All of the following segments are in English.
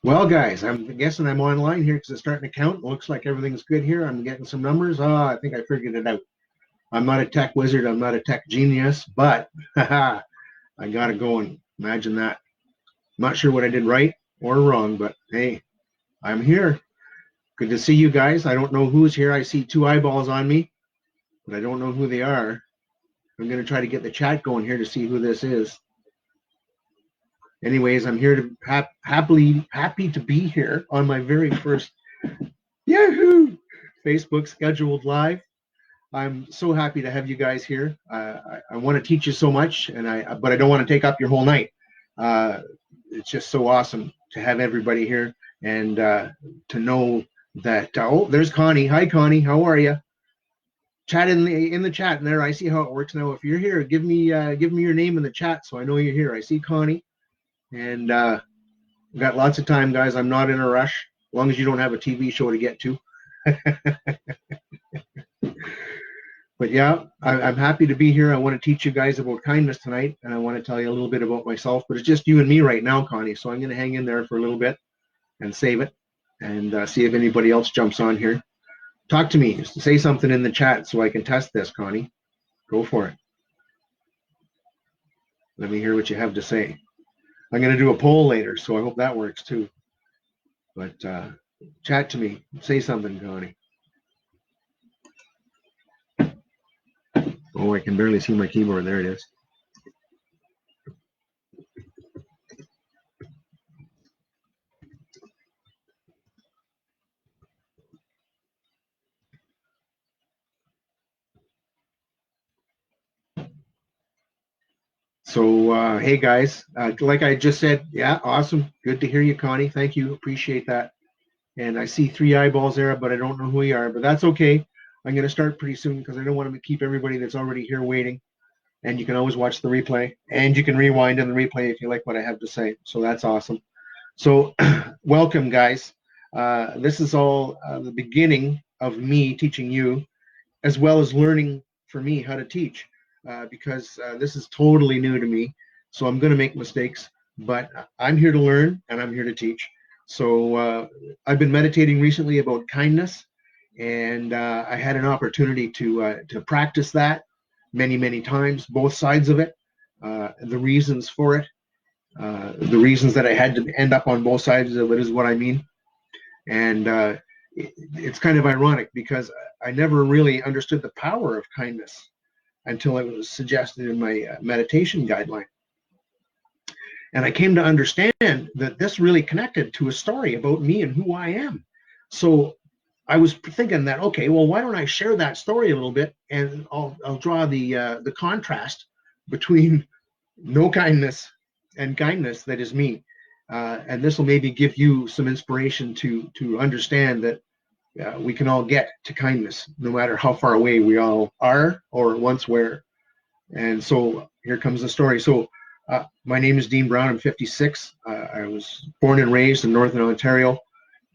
Well, guys, I'm guessing I'm online here because it's starting to count. It looks like everything's good here. I'm getting some numbers. I think I figured it out. I'm not a tech wizard. I'm not a tech genius, but I got it going. Imagine that. I'm not sure what I did right or wrong, but hey, I'm here. Good to see you guys. I don't know who's here. I see two eyeballs on me, but I don't know who they are. I'm going to try to get the chat going here to see who this is. Anyways, I'm here to happy to be here on my very first Yahoo Facebook scheduled live. I'm so happy to have you guys here. I want to teach you so much, but I don't want to take up your whole night. It's just so awesome to have everybody here and to know that. Oh, there's Connie. Hi, Connie. How are you? Chat in the chat, and there I see how it works now. If you're here, give me your name in the chat so I know you're here. I see Connie, and we've got lots of time, guys. I'm not in a rush, as long as you don't have a TV show to get to. But yeah, I'm happy to be here. I want to teach you guys about kindness tonight, and I want to tell you a little bit about myself. But it's just you and me right now, Connie. So I'm going to hang in there for a little bit and save it, and see if anybody else jumps on here. Talk to me. Say something in the chat so I can test this, Connie. Go for it. Let me hear what you have to say. I'm going to do a poll later, so I hope that works too. But chat to me. Say something, Connie. Oh, I can barely see my keyboard. There it is. So, hey guys, like I just said, yeah, awesome. Good to hear you, Connie. Thank you. Appreciate that. And I see three eyeballs there, but I don't know who you are, but that's okay. I'm going to start pretty soon because I don't want to keep everybody that's already here waiting. And you can always watch the replay, and you can rewind in the replay if you like what I have to say. So that's awesome. So welcome, guys. This is all the beginning of me teaching you, as well as learning for me how to teach, because this is totally new to me. So I'm going to make mistakes, but I'm here to learn and I'm here to teach. So I've been meditating recently about kindness, and I had an opportunity to practice that many times, both sides of it, the reasons for it, the reasons that I had to end up on both sides of it is what I mean. And it's kind of ironic because I never really understood the power of kindness until it was suggested in my meditation guideline. And I came to understand that this really connected to a story about me and who I am. So I was thinking that, okay, well, why don't I share that story a little bit, and I'll draw the contrast between no kindness and kindness that is me. And this will maybe give you some inspiration to understand that we can all get to kindness, no matter how far away we all are or once were. And so here comes the story. So my name is Dean Brown. I'm 56. I was born and raised in Northern Ontario,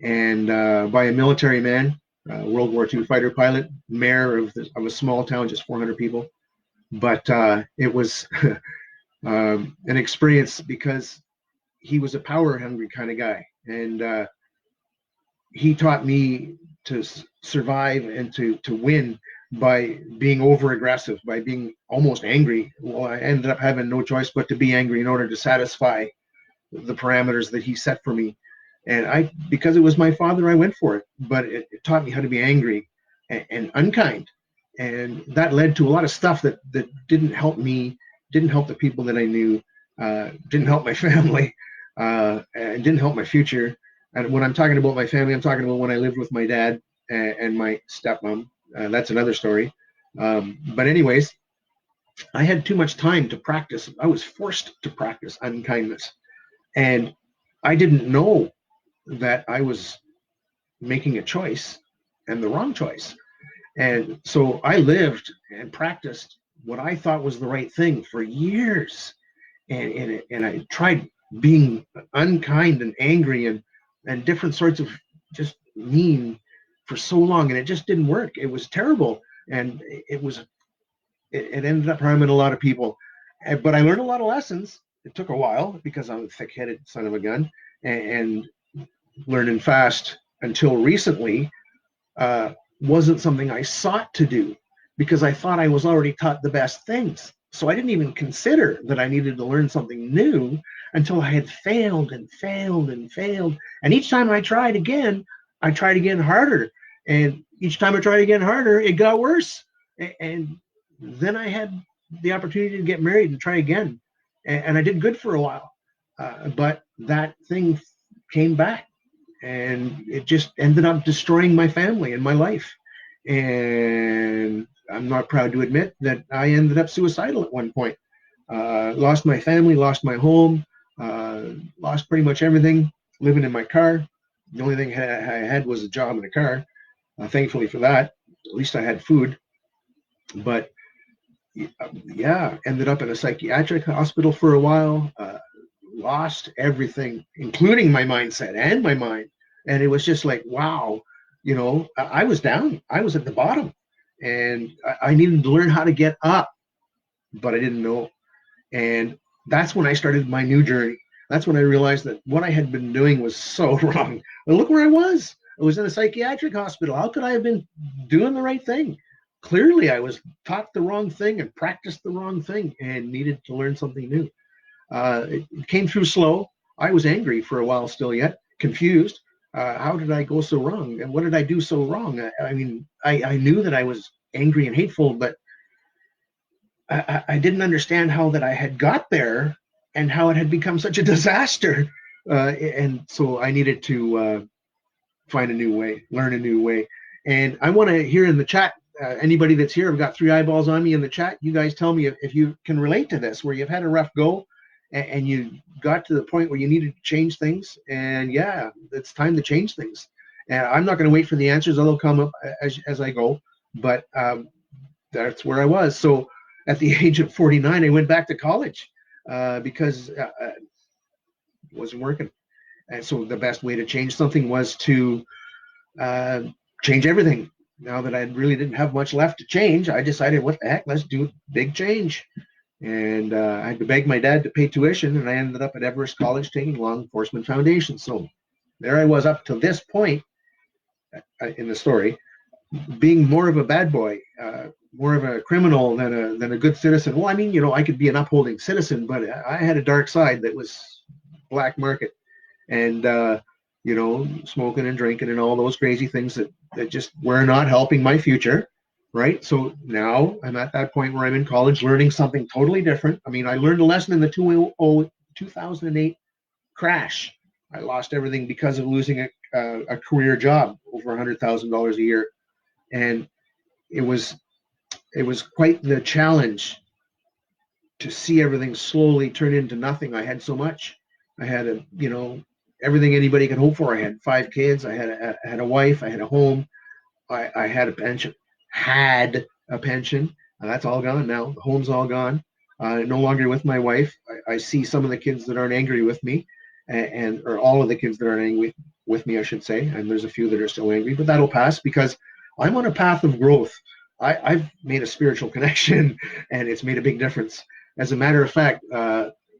and by a military man, World War II fighter pilot, mayor of a small town, just 400 people. But it was an experience because he was a power hungry kind of guy, and he taught me to survive and to win by being over aggressive, by being almost angry. Well, I ended up having no choice but to be angry in order to satisfy the parameters that he set for me. And because it was my father, I went for it. But it taught me how to be angry and unkind, and that led to a lot of stuff that didn't help me, didn't help the people that I knew, didn't help my family, and didn't help my future. And when I'm talking about my family, I'm talking about when I lived with my dad and my stepmom. That's another story. But anyways, I had too much time to practice. I was forced to practice unkindness, and I didn't know that I was making a choice and the wrong choice. And so I lived and practiced what I thought was the right thing for years. And I tried being unkind and angry and different sorts of just mean for so long, and it just didn't work. It was terrible, and it ended up harming a lot of people. But I learned a lot of lessons. It took a while because I'm a thick-headed son of a gun, and learning fast until recently wasn't something I sought to do because I thought I was already taught the best things. So I didn't even consider that I needed to learn something new until I had failed and failed and failed. And each time I tried again harder. And each time I tried again harder, it got worse. And then I had the opportunity to get married and try again. And I did good for a while. But that thing came back and it just ended up destroying my family and my life. And I'm not proud to admit that I ended up suicidal at one point. Lost my family, lost my home, lost pretty much everything, living in my car. The only thing I had was a job and a car. Thankfully for that, at least I had food. But yeah, ended up in a psychiatric hospital for a while. Lost everything, including my mindset and my mind. And it was just like, wow, I was down. I was at the bottom and I needed to learn how to get up, but I didn't know. And that's when I started my new journey. That's when I realized that what I had been doing was so wrong. But look where I was. I was in a psychiatric hospital. How could I have been doing the right thing? Clearly, I was taught the wrong thing and practiced the wrong thing and needed to learn something new. It came through slow. I was angry for a while still yet, confused. How did I go so wrong? And what did I do so wrong? I mean, I knew that I was angry and hateful, but I didn't understand how that I had got there and how it had become such a disaster. And so I needed to find a new way, learn a new way. And I want to hear in the chat, anybody that's here, I've got 3 eyeballs on me in the chat. You guys tell me if you can relate to this, where you've had a rough go and you got to the point where you needed to change things. And yeah, it's time to change things. And I'm not going to wait for the answers. They'll come up as I go. But that's where I was. So at the age of 49, I went back to college because it wasn't working. And so the best way to change something was to change everything. Now that I really didn't have much left to change, I decided, what the heck, let's do a big change. And I had to beg my dad to pay tuition, and I ended up at Everest College taking Law Enforcement Foundation. So there I was up to this point in the story, being more of a bad boy, more of a criminal than a good citizen. Well, I mean, I could be an upholding citizen, but I had a dark side that was black market, and smoking and drinking and all those crazy things that just were not helping my future. Right. So now I'm at that point where I'm in college learning something totally different. I mean, I learned a lesson in the 2008 crash. I lost everything because of losing a career job over $100,000 a year. And it was quite the challenge to see everything slowly turn into nothing. I had so much. I had everything anybody could hope for. I had 5 kids. I had a wife. I had a home. I had a pension. That's all gone now. The home's all gone. No longer with my wife. I see some of the kids that aren't angry with me, or all of the kids that aren't angry with me, I should say. And there's a few that are still angry, but that'll pass because I'm on a path of growth. I've made a spiritual connection, and it's made a big difference. As a matter of fact,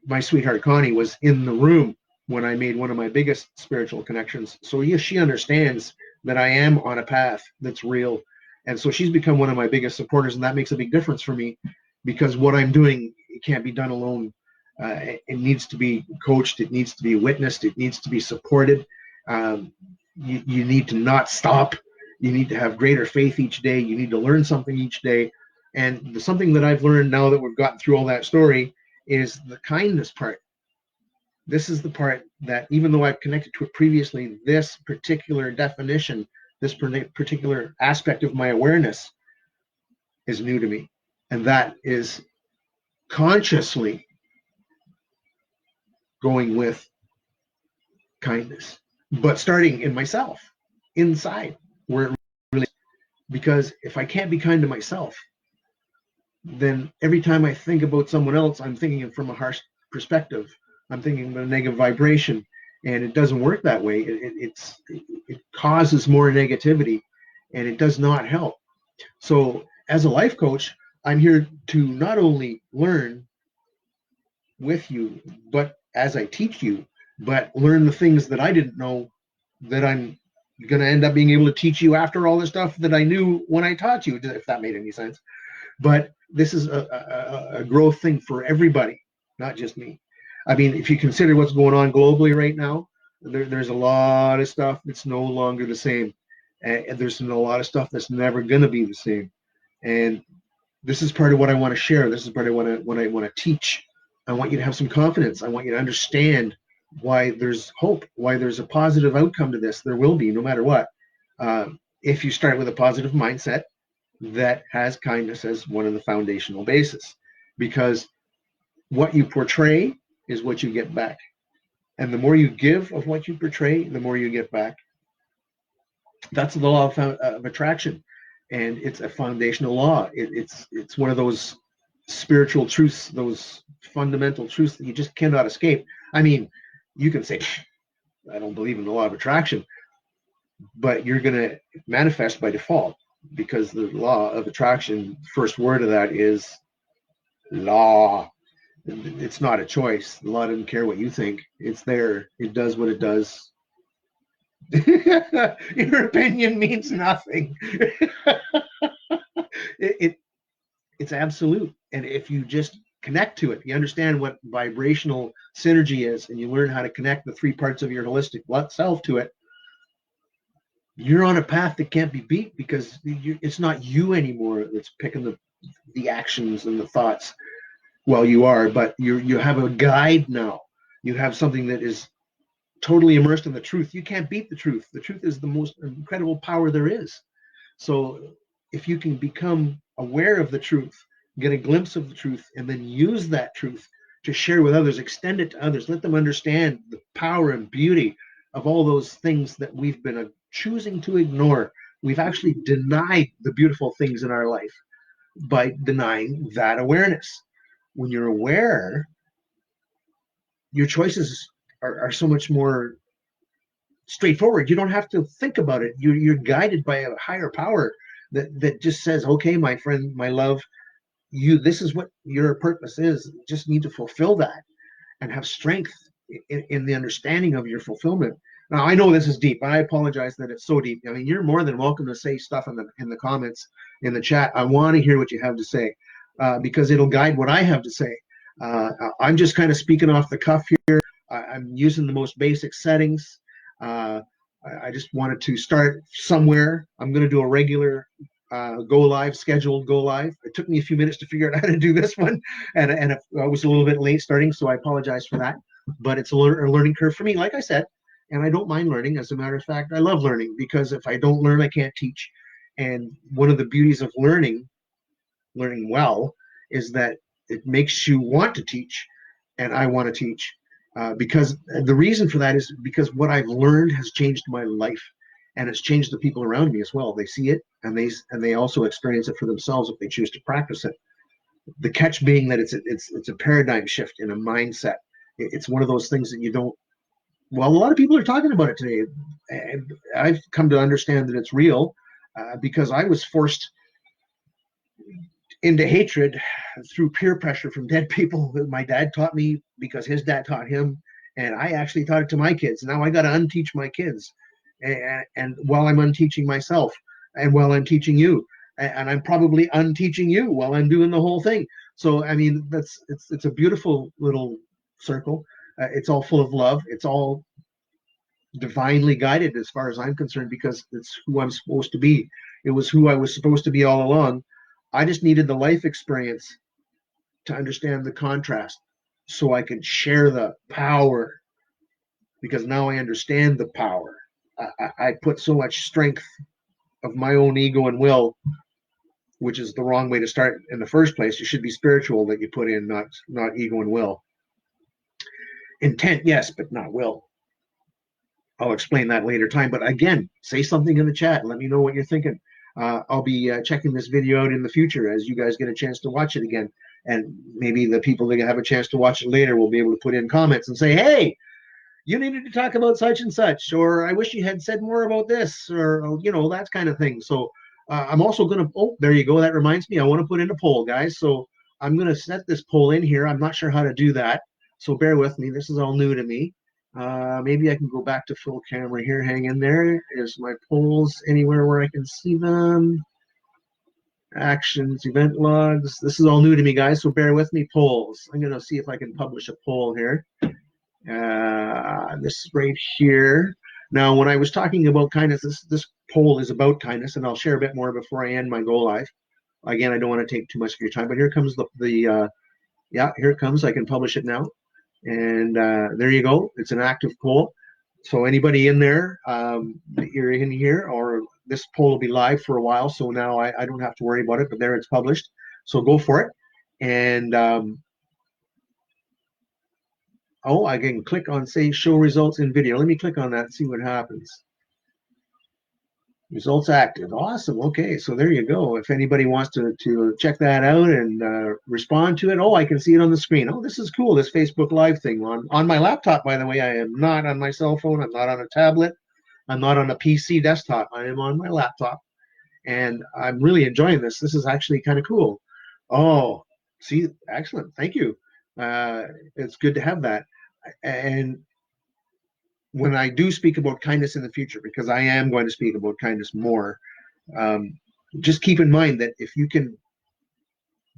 my sweetheart Connie was in the room when I made one of my biggest spiritual connections. So yes, she understands that I am on a path that's real. And so she's become one of my biggest supporters, and that makes a big difference for me because what I'm doing, it can't be done alone. It needs to be coached. It needs to be witnessed. It needs to be supported. You need to not stop. You need to have greater faith each day. You need to learn something each day. And something that I've learned now that we've gotten through all that story is the kindness part. This is the part that, even though I've connected to it previously, this particular definition, this particular aspect of my awareness is new to me. And that is consciously going with kindness, but starting in myself, inside, where it really, because if I can't be kind to myself, then every time I think about someone else, I'm thinking from a harsh perspective. I'm thinking of a negative vibration, and it doesn't work that way. It causes more negativity, and it does not help. So as a life coach, I'm here to not only learn, with you, but as I teach you, but learn the things that I didn't know that I'm going to end up being able to teach you after all the stuff that I knew when I taught you, if that made any sense. But this is a growth thing for everybody, not just me. I mean, if you consider what's going on globally right now, there's a lot of stuff that's no longer the same. And there's a lot of stuff that's never going to be the same. And this is part of what I want to share. This is part of what I want to teach. I want you to have some confidence. I want you to understand why there's hope, why there's a positive outcome to this. There will be, no matter what. If you start with a positive mindset that has kindness as one of the foundational bases, because what you portray is what you get back. And the more you give of what you portray, the more you get back. That's the law of attraction, and it's a foundational law. It's one of those spiritual truths, those fundamental truths that you just cannot escape. I mean, you can say, I don't believe in the law of attraction, but you're going to manifest by default, because the law of attraction, first word of that is law. It's not a choice. The law doesn't care what you think. It's there. It does what it does. Your opinion means nothing. It's absolute. And if you just connect to it, you understand what vibrational synergy is, and you learn how to connect the three parts of your holistic self to it, you're on a path that can't be beat, because it's not you anymore that's picking the actions and the thoughts. Well, you are, but you have a guide now. You have something that is totally immersed in the truth. You can't beat the truth. The truth is the most incredible power there is. So if you can become aware of the truth, get a glimpse of the truth, and then use that truth to share with others, extend it to others, let them understand the power and beauty of all those things that we've been choosing to ignore. We've actually denied the beautiful things in our life by denying that awareness. When you're aware, your choices are so much more straightforward. You don't have to think about it. You're guided by a higher power that just says, okay, my friend, my love, this is what your purpose is. You just need to fulfill that and have strength in the understanding of your fulfillment. Now, I know this is deep, and I apologize that it's so deep. I mean, you're more than welcome to say stuff in the comments, in the chat. I want to hear what you have to say, because it'll guide what I have to say. I'm just kind of speaking off the cuff here. I'm using the most basic settings. I just wanted to start somewhere. I'm going to do a regular go live, scheduled go live. It took me a few minutes to figure out how to do this one, and I was a little bit late starting, so I apologize for that. But it's a learning curve for me, like I said, and I don't mind learning. As a matter of fact, I love learning, because if I don't learn, I can't teach. And one of the beauties of learning well, is that it makes you want to teach, and I want to teach. Because the reason for that is because what I've learned has changed my life, and it's changed the people around me as well. They see it, and they also experience it for themselves if they choose to practice it. The catch being that it's a paradigm shift in a mindset. It's one of those things that you don't. Well, a lot of people are talking about it today, and I've come to understand that it's real, because I was forced into hatred through peer pressure from dead people that my dad taught me, because his dad taught him, and I actually taught it to my kids. Now I got to unteach my kids, and while I'm unteaching myself, and while I'm teaching you, and I'm probably unteaching you while I'm doing the whole thing. So I mean, it's a beautiful little circle. It's all full of love. It's all divinely guided as far as I'm concerned, because it's who I'm supposed to be. It was who I was supposed to be all along. I just needed the life experience to understand the contrast, so I could share the power, because now I understand the power. I put so much strength of my own ego and will, which is the wrong way to start in the first place. You should be spiritual that you put in, not ego and will. Intent, yes, but not will. I'll explain that later time. But again, say something in the chat. Let me know what you're thinking. I'll be checking this video out in the future as you guys get a chance to watch it again. And maybe the people that have a chance to watch it later will be able to put in comments and say, hey, you needed to talk about such and such, or I wish you had said more about this, or, that kind of thing. So I'm also going to, oh, there you go. That reminds me, I want to put in a poll, guys. So I'm going to set this poll in here. I'm not sure how to do that. So bear with me. This is all new to me. Maybe I can go back to full camera here. Hang in there. Is my polls anywhere where I can see them? Actions, event logs. This is all new to me, guys, so bear with me. Polls. I'm going to see if I can publish a poll here. This right here. Now, when I was talking about kindness, this poll is about kindness, and I'll share a bit more before I end my go live. Again, I don't want to take too much of your time, but here comes yeah, here it comes. I can publish it now. And there you go. It's an active poll. So anybody in there, you're in here, or this poll will be live for a while. So now I don't have to worry about it, but there it's published. So go for it. And oh, I can click on, say, show results in video. Let me click on that and see what happens. Results active. Awesome. Okay, so there you go. If anybody wants to check that out and respond to it, oh, I can see it on the screen. Oh, this is cool, this Facebook Live thing. On my laptop, by the way. I am not on my cell phone. I'm not on a tablet. I'm not on a PC desktop. I am on my laptop. And I'm really enjoying this. This is actually kind of cool. Oh, see, excellent. Thank you. It's good to have that. And when I do speak about kindness in the future, because I am going to speak about kindness more, just keep in mind that if you can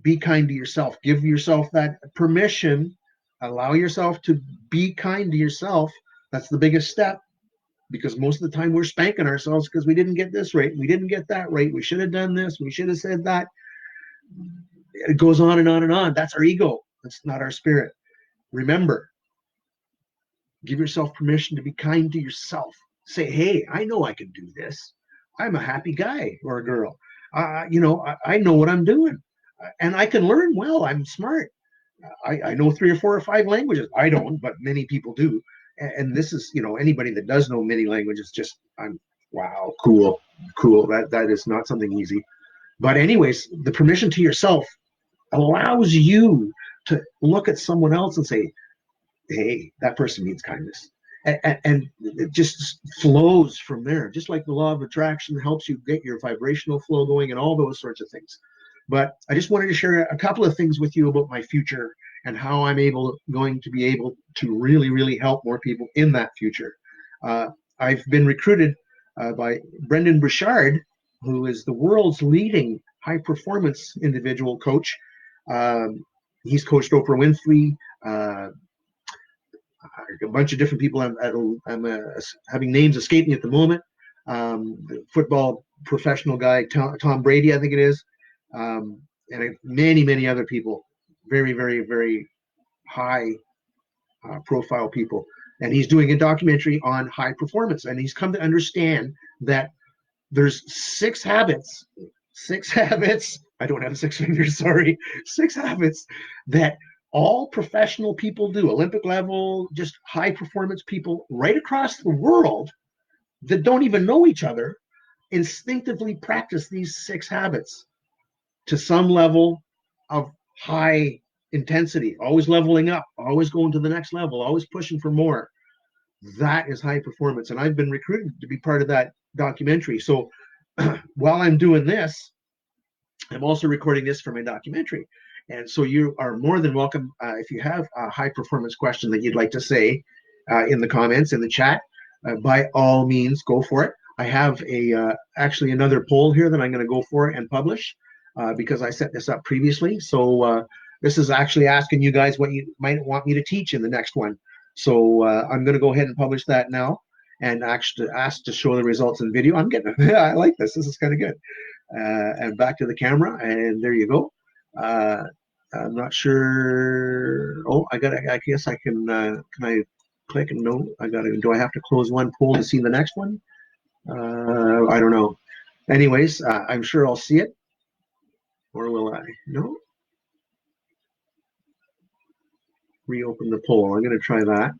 be kind to yourself, give yourself that permission, allow yourself to be kind to yourself. That's the biggest step, because most of the time we're spanking ourselves because we didn't get this right, we didn't get that right, we should have done this, we should have said that. It goes on and on and on. That's our ego. That's not our spirit. Remember, give yourself permission to be kind to yourself. Say, hey, I know I can do this. I'm a happy guy or a girl. I know what I'm doing. And I can learn well. I'm smart. I know 3 or 4 or 5 languages. I don't, but many people do. And this is, anybody that does know many languages, just, wow, cool. That is not something easy. But anyways, the permission to yourself allows you to look at someone else and say, hey, that person needs kindness. And it just flows from there, just like the law of attraction helps you get your vibrational flow going and all those sorts of things. But I just wanted to share a couple of things with you about my future and how I'm going to be able to really, really help more people in that future. I've been recruited by Brendon Burchard, who is the world's leading high performance individual coach. He's coached Oprah Winfrey, a bunch of different people. I'm having names escape me at the moment. Football professional guy, Tom Brady, I think it is, and many other people, very, very, very high profile people. And he's doing a documentary on high performance, and he's come to understand that there's 6 habits. I don't have 6 fingers, sorry. 6 habits that all professional people do, Olympic level, just high performance people right across the world that don't even know each other, instinctively practice these 6 habits to some level of high intensity, always leveling up, always going to the next level, always pushing for more. That is high performance. And I've been recruited to be part of that documentary. So while I'm doing this, I'm also recording this for my documentary. And so you are more than welcome, if you have a high performance question that you'd like to say in the comments, in the chat, by all means, go for it. I have actually another poll here that I'm going to go for and publish because I set this up previously. So this is actually asking you guys what you might want me to teach in the next one. So I'm going to go ahead and publish that now and actually ask to show the results in video. I'm getting, I like this. This is kind of good. And back to the camera, and there you go. I'm not sure. Oh, I guess I can I click? No, do I have to close one poll to see the next one? I don't know. Anyways, I'm sure I'll see it. Or will I? No. Reopen the poll. I'm going to try that.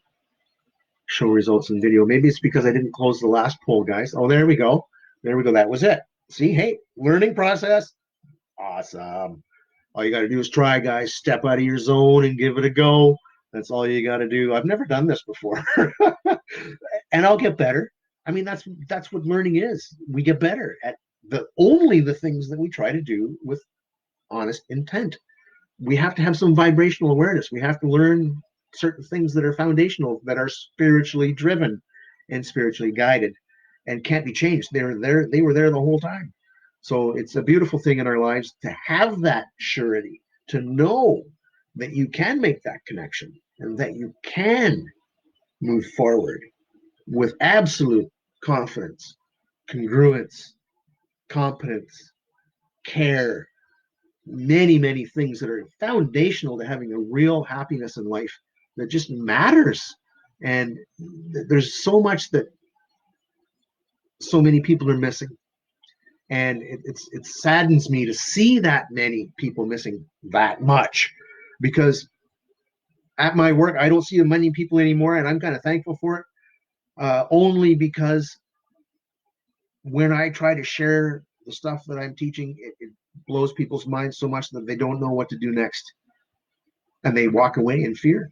Show results in video. Maybe it's because I didn't close the last poll, guys. Oh, there we go. There we go. That was it. See, hey, learning process. Awesome. All you got to do is try, guys. Step out of your zone and give it a go. That's all you got to do. I've never done this before. And I'll get better. I mean, that's what learning is. We get better at only the things that we try to do with honest intent. We have to have some vibrational awareness. We have to learn certain things that are foundational, that are spiritually driven and spiritually guided and can't be changed. They were there the whole time. So it's a beautiful thing in our lives to have that surety, to know that you can make that connection and that you can move forward with absolute confidence, congruence, competence, care, many, many things that are foundational to having a real happiness in life that just matters. And there's so much that so many people are missing. And it saddens me to see that many people missing that much, because at my work, I don't see many people anymore, and I'm kind of thankful for it, only because when I try to share the stuff that I'm teaching, it blows people's minds so much that they don't know what to do next, and they walk away in fear.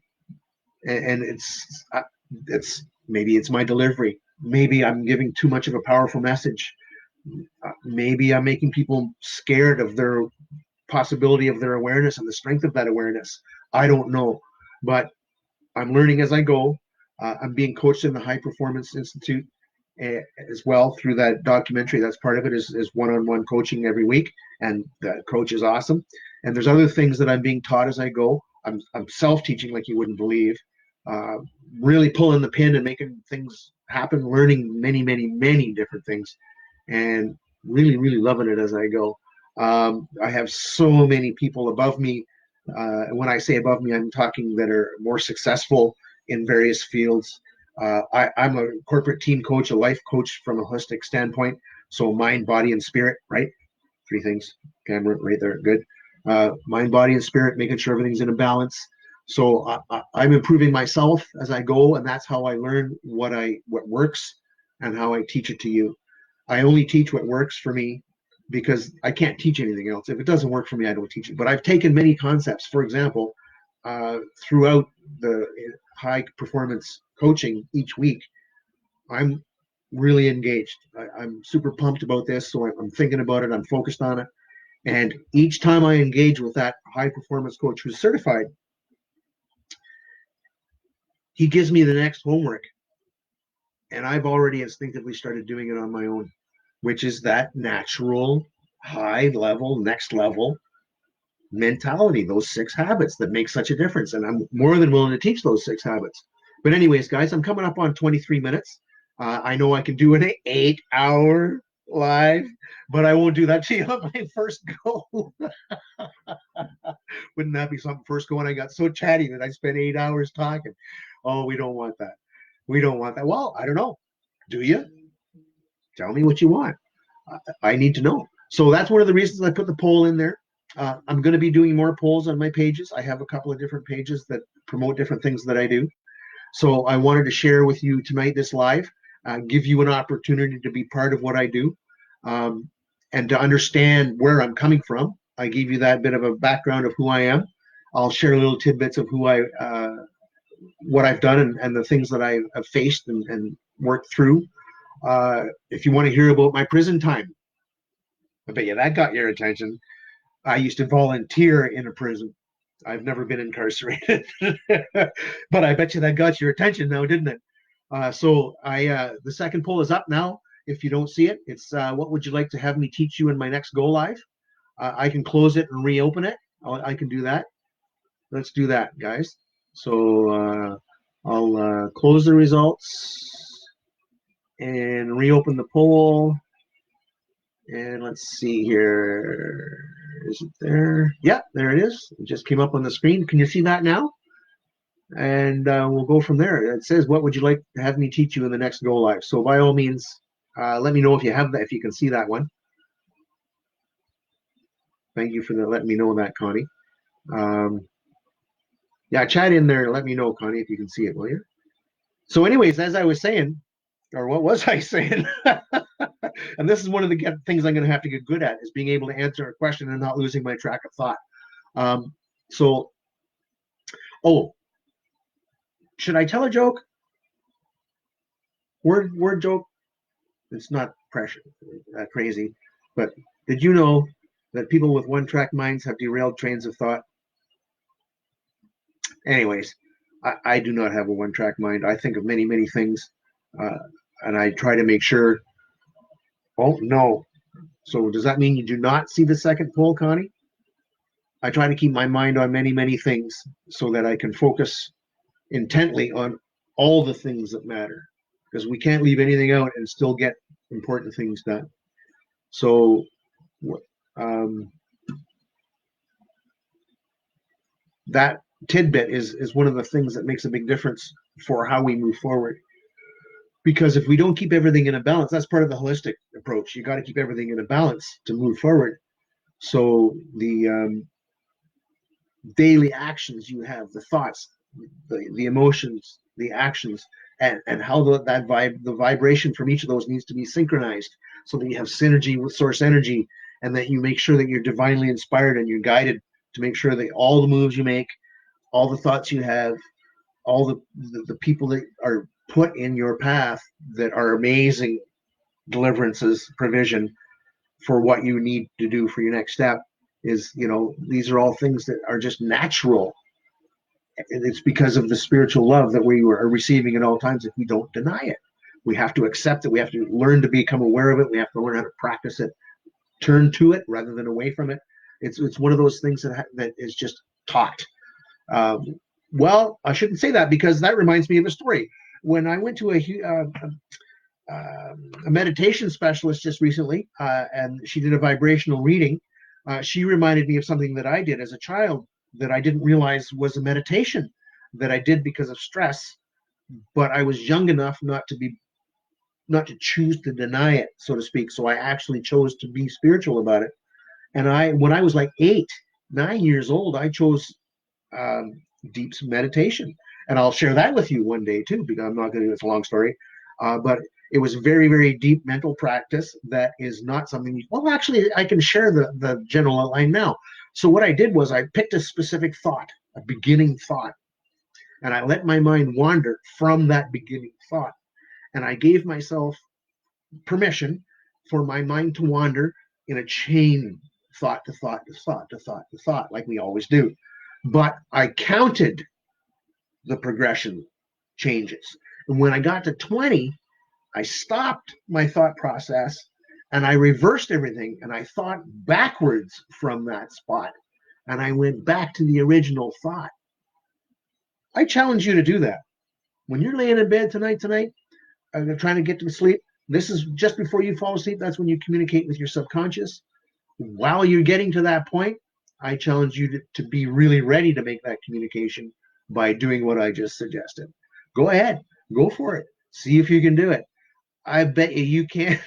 And it's maybe it's my delivery, maybe I'm giving too much of a powerful message, maybe I'm making people scared of their possibility of their awareness and the strength of that awareness. I don't know, but I'm learning as I go. I'm being coached in the High Performance Institute as well through that documentary. That's part of it, is one-on-one coaching every week, and the coach is awesome. And there's other things that I'm being taught as I go. I'm self-teaching like you wouldn't believe, uh, really pulling the pin and making things happen, learning many, many, many different things, and really, really loving it as I go. I have so many people above me. When I say above me, I'm talking that are more successful in various fields. I'm a corporate team coach, a life coach from a holistic standpoint. So mind, body, and spirit, right? Three things. Camera right there. Good. Mind, body, and spirit, making sure everything's in a balance. So I'm improving myself as I go, and that's how I learn what works and how I teach it to you. I only teach what works for me, because I can't teach anything else. If it doesn't work for me, I don't teach it. But I've taken many concepts. For example, throughout the high performance coaching each week, I'm really engaged. I'm super pumped about this. So I'm thinking about it. I'm focused on it. And each time I engage with that high performance coach who's certified, he gives me the next homework. And I've already instinctively started doing it on my own, which is that natural, high level, next level mentality, those 6 habits that make such a difference. And I'm more than willing to teach those 6 habits. But, anyways, guys, I'm coming up on 23 minutes. I know I can do an 8-hour live, but I won't do that to you on my first go. Wouldn't that be something? First go, and I got so chatty that I spent 8 hours talking. Oh, we don't want that. We don't want that. Well, I don't know. Do you? Tell me what you want. I need to know. So that's one of the reasons I put the poll in there. I'm going to be doing more polls on my pages. I have a couple of different pages that promote different things that I do. So I wanted to share with you tonight this live, give you an opportunity to be part of what I do, and to understand where I'm coming from. I gave you that bit of a background of who I am. I'll share little tidbits of what I've done, and the things that I have faced and worked through. If you want to hear about my prison time, I bet you that got your attention. I used to volunteer in a prison. I've never been incarcerated, but I bet you that got your attention now, didn't it? The second poll is up now. If you don't see it, it's what would you like to have me teach you in my next go live? I can close it and reopen it. I can do that. Let's do that, guys. So I'll close the results and reopen the poll. And let's see here. Is it there? Yeah, there it is. It just came up on the screen. Can you see that now? And we'll go from there. It says, what would you like to have me teach you in the next go live? So by all means, let me know if you have that, if you can see that one. Thank you for letting me know that, Connie. Yeah, chat in there. Let me know, Connie, if you can see it, will you? So anyways, as I was saying, or what was I saying? And this is one of the things I'm going to have to get good at, is being able to answer a question and not losing my track of thought. Should I tell a joke? Word joke? It's not pressure, crazy. But did you know that people with one-track minds have derailed trains of thought? Anyways, I do not have a one-track mind. I think of many, many things, uh, and I try to make sure. Oh no! So does that mean you do not see the second poll, Connie? I try to keep my mind on many, many things so that I can focus intently on all the things that matter, because we can't leave anything out and still get important things done. So, um, that tidbit is one of the things that makes a big difference for how we move forward. Because if we don't keep everything in a balance, that's part of the holistic approach. You got to keep everything in a balance to move forward. So the daily actions you have, the thoughts, the emotions, the actions, and how the vibration from each of those needs to be synchronized so that you have synergy with source energy, and that you make sure that you're divinely inspired and you're guided to make sure that all the moves you make, all the thoughts you have, all the people that are put in your path that are amazing deliverances, provision for what you need to do for your next step, is, these are all things that are just natural. And it's because of the spiritual love that we are receiving at all times. If we don't deny it, we have to accept it. We have to learn to become aware of it. We have to learn how to practice it, turn to it rather than away from it. It's one of those things that is just taught. Well, I shouldn't say that, because that reminds me of a story. When I went to a meditation specialist just recently, and she did a vibrational reading. She reminded me of something that I did as a child that I didn't realize was a meditation that I did because of stress, but I was young enough not to choose to deny it, so to speak. So I actually chose to be spiritual about it. And when I was like 8, 9 years old, I chose um, deep meditation. And I'll share that with you one day too, because I'm not going to do it's a long story. But it was very, very deep mental practice that is not something well, actually, I can share the general outline now. So what I did was I picked a specific thought, a beginning thought, and I let my mind wander from that beginning thought. And I gave myself permission for my mind to wander in a chain, thought to thought to thought to thought to thought, like we always do. But I counted the progression changes. And when I got to 20, I stopped my thought process and I reversed everything and I thought backwards from that spot. And I went back to the original thought. I challenge you to do that. When you're laying in bed tonight, trying to get to sleep, this is just before you fall asleep. That's when you communicate with your subconscious. While you're getting to that point, I challenge you to be really ready to make that communication by doing what I just suggested. Go ahead, go for it. See if you can do it. I bet you can.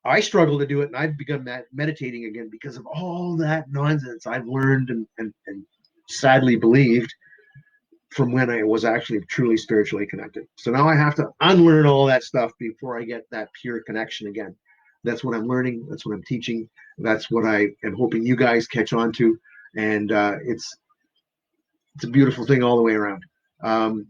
I struggle to do it, and I've begun meditating again because of all that nonsense I've learned and sadly believed from when I was actually truly spiritually connected. So now I have to unlearn all that stuff before I get that pure connection again. That's what I'm learning. That's what I'm teaching. That's what I am hoping you guys catch on to. And it's a beautiful thing all the way around. Um,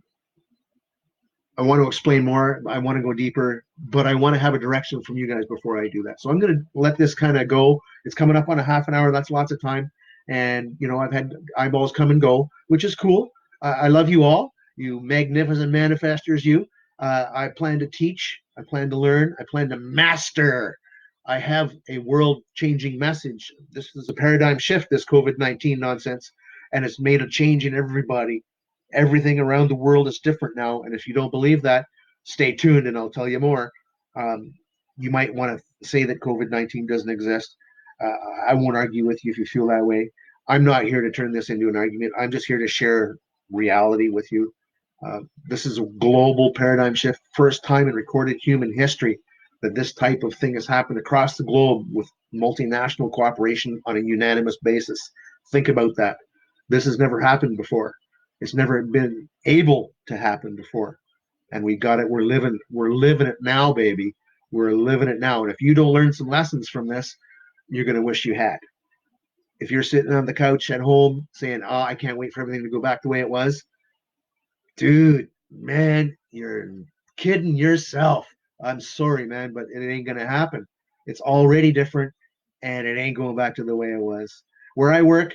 I want to explain more. I want to go deeper, but I want to have a direction from you guys before I do that. So I'm going to let this kind of go. It's coming up on a half an hour. That's lots of time. And, I've had eyeballs come and go, which is cool. I love you all, you magnificent manifestors, you. I plan to teach. I plan to learn. I plan to master. I have a world changing message. This is a paradigm shift, this COVID-19 nonsense, and it's made a change in everybody. Everything around the world is different now. And if you don't believe that, stay tuned and I'll tell you more. Um, you might want to say that COVID-19 doesn't exist. I won't argue with you if you feel that way. I'm not here to turn this into an argument. I'm just here to share reality with you. This is a global paradigm shift, first time in recorded human history that this type of thing has happened across the globe with multinational cooperation on a unanimous basis. Think about that. This has never happened before. It's never been able to happen before. And we got it. We're living it now, baby. We're living it now. And if you don't learn some lessons from this, you're going to wish you had. If you're sitting on the couch at home saying, "Oh, I can't wait for everything to go back the way it was," dude, man, you're kidding yourself. I'm sorry, man, but it ain't going to happen. It's already different and it ain't going back to the way it was. Where I work,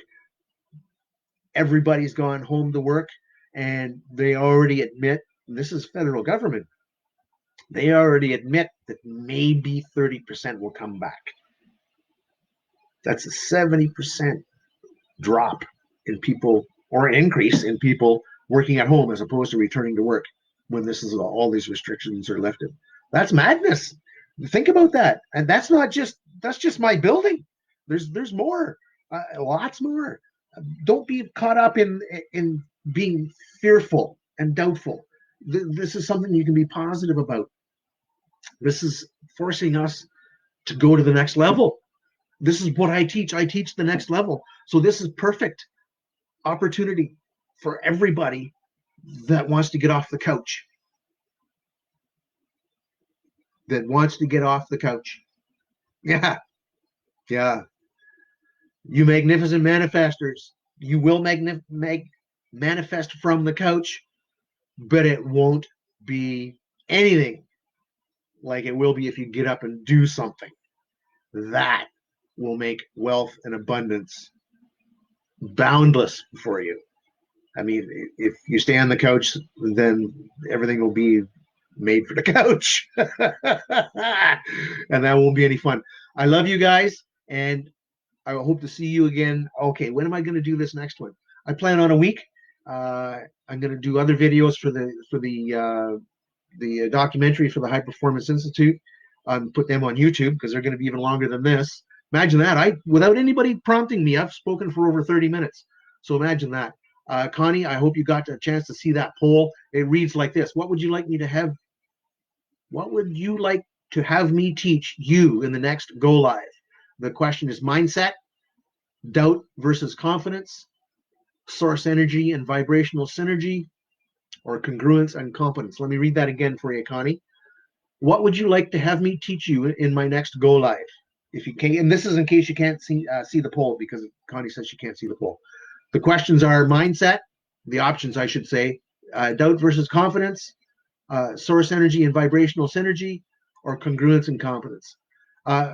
everybody's gone home to work, and they already admit, this is federal government, they already admit that maybe 30% will come back. That's a 70% drop in people, or an increase in people working at home as opposed to returning to work when this is all these restrictions are lifted. That's madness. Think about that. And that's just my building. There's more, lots more. Don't be caught up in being fearful and doubtful. This is something you can be positive about. This is forcing us to go to the next level. This is what I teach. I teach the next level. So this is perfect opportunity for everybody that wants to get off the couch. That wants to get off the couch. Yeah. Yeah. You magnificent manifestors, you will manifest from the couch, but it won't be anything like it will be if you get up and do something. That will make wealth and abundance boundless for you. I mean, if you stay on the couch, then everything will be made for the couch. And that won't be any fun. I love you guys, and I hope to see you again. Okay, when am I going to do this next one? I plan on a week. I'm going to do other videos for the documentary for the High Performance Institute. Put them on YouTube because they're going to be even longer than this. Imagine that. Without anybody prompting me, I've spoken for over 30 minutes. So imagine that. Connie, I hope you got a chance to see that poll. It reads like this: What would you like me to have? What would you like to have me teach you in the next Go Live? The question is mindset, doubt versus confidence, source energy and vibrational synergy, or congruence and competence. Let me read that again for you, Connie. What would you like to have me teach you in my next Go Live? If you can, and this is in case you can't see the poll, because Connie says she can't see the poll. The questions are mindset, the options I should say, doubt versus confidence, source energy and vibrational synergy, or congruence and competence.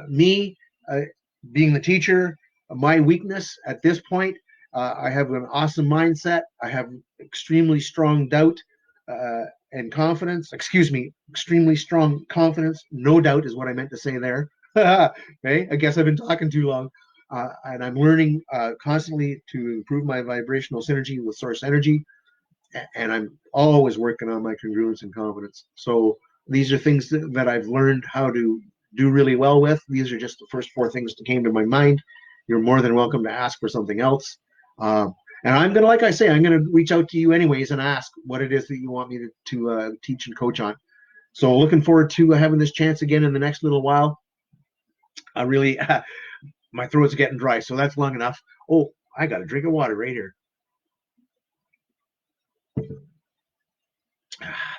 Me, being the teacher, my weakness at this point, I have an awesome mindset. I have extremely strong doubt and confidence. Excuse me, extremely strong confidence. No doubt is what I meant to say there. Okay, I guess I've been talking too long. And I'm learning constantly to improve my vibrational synergy with source energy. And I'm always working on my congruence and confidence. So these are things that I've learned how to do really well with. These are just the first four things that came to my mind. You're more than welcome to ask for something else. And I'm going to, like I say, I'm going to reach out to you anyways and ask what it is that you want me to teach and coach on. So looking forward to having this chance again in the next little while. I really, my throat's getting dry, so that's long enough. Oh, I got a drink of water right here.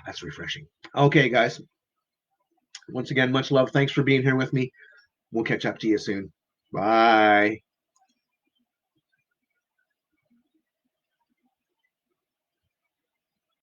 That's refreshing. Okay, guys. Once again, much love. Thanks for being here with me. We'll catch up to you soon. Bye.